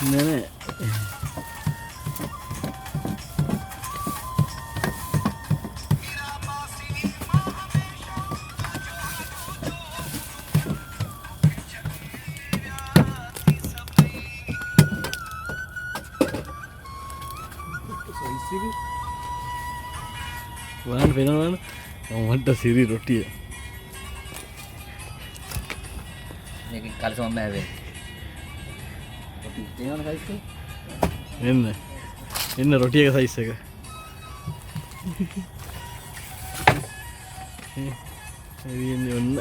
Nenek. One phenomenon. I want the Siri roti. लेकिन कल से मैं आवे तीनों खाई थी इन रोटी का साइज है ये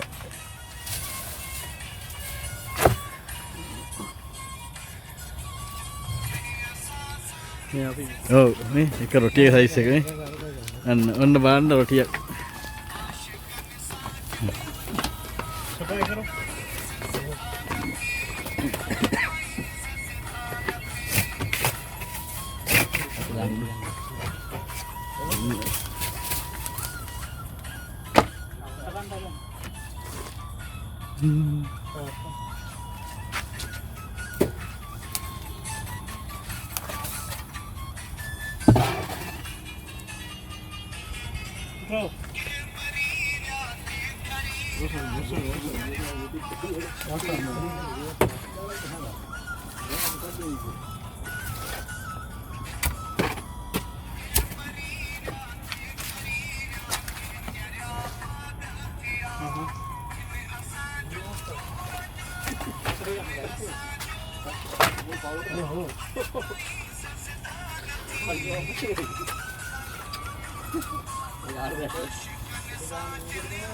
oh ini ikan roti ka size ka an band roti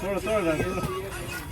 थोड़ा